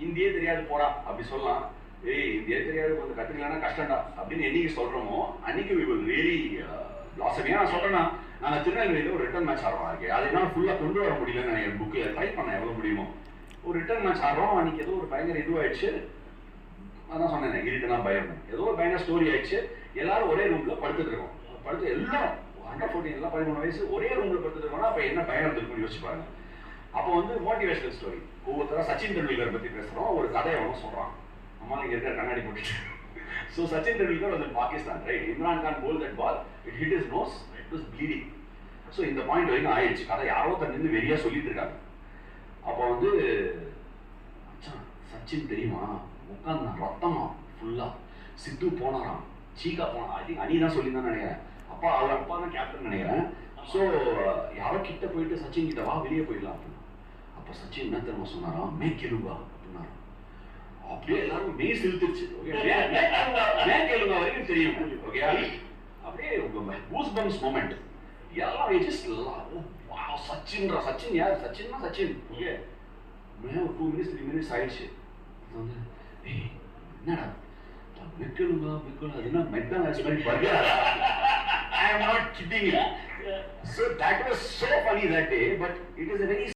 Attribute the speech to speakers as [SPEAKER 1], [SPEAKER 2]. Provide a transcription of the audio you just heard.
[SPEAKER 1] ஹிந்தியே தெரியாது போடா அப்படி சொல்லலாம். ஏய் ஹிந்தியே தெரியாது கொஞ்சம் கற்றுக்கலன்னா கஷ்டம்டா அப்படின்னு என்னைக்கு சொல்கிறோமோ அன்னைக்கு we will really blossom. ஏன் நான் சொல்கிறேன்னா நாங்கள் திருநெல்வேலியில் ஒரு ரிட்டர்ன் மேட்ச் ஆடுறோம். இருக்கு அது என்னால் ஃபுல்லாக கொண்டு வர முடியலன்னு நான் புக்கில் ட்ரை பண்ணேன் எவ்வளோ முடியுமோ. ஒரு ரிட்டர்ன் மேட்ச் ஆடுறோம். அன்னைக்கு ஏதோ ஒரு பயங்கர இதுவாயிடுச்சு. அதான் சொன்னேன் இருட்டுனா பயம். ஏதோ ஒரு பயங்கர ஸ்டோரி ஆயிடுச்சு. எல்லாரும் ஒரே ரூமில் படுத்துட்டு இருக்கோம். படுத்து எல்லாரும் அண்டர் 14 எல்லாம் 13 வயசு ஒரே ரூமில் படுத்துட்டு இருக்கோம்னா அப்போ என்ன பயம் இருந்திருக்குன்னு யோசிப்பாங்க. அப்போ வந்து மோட்டிவேஷனல் ஸ்டோரி ஒவ்வொருத்தர சச்சின் தெண்டுல்கர் பற்றி பேசுகிறோம். ஒரு கதையை அவனும் சொல்கிறான். அம்மா இங்கே இருக்கிற கண்ணாடி போட்டுட்டு. ஸோ சச்சின் தெண்டுல்கர் வந்து Pakistan right. Imran Khan bowl that ball it hit his nose it was bleeding. So இந்த பாயிண்ட் வரைக்கும் ஆயிடுச்சு. கதை யாரோ தந்து வெறியா சொல்லிட்டு இருக்காங்க. அப்போ வந்து சச்சின் தெரியுமா உட்காந்து ரத்தமா ஃபுல்லா சித்து போனாராம் சீக்கா போனா. ஐ திங்க் அனி தான் சொல்லியிருந்தான்னு நினைக்கிறேன். அப்பா அவர் அப்பா தான் கேப்டன் நினைக்கிறேன். ஸோ யாரோ கிட்ட போயிட்டு சச்சின் கிட்ட வா வெளியே போயிடலாம் அப்படின்னா. அப்போ சச்சின் என்ன தெரியுமா சொன்னாராம் மே கெலுங்கா அப்படின்னாரு. அப்படியே எல்லாரும் மெய் சிலுத்துருச்சு. மே கெலுங்கா வரைக்கும் தெரியும். ஓகே அப்படியே கூஸ் பம்ஸ் மொமெண்ட். எல்லாம் ஜஸ்ட் சச்சின்ரா சச்சின் யார் சச்சின்னா சச்சின். ஓகே ஒரு 2 minutes 3 minutes ஆயிடுச்சு. வந்து ஏய் என்னடா மெக்கலுங்க அது என்ன மெக்டானல்ட்ஸ் மாதிரி burger. I am not kidding you. So that was so funny that day, but it is a very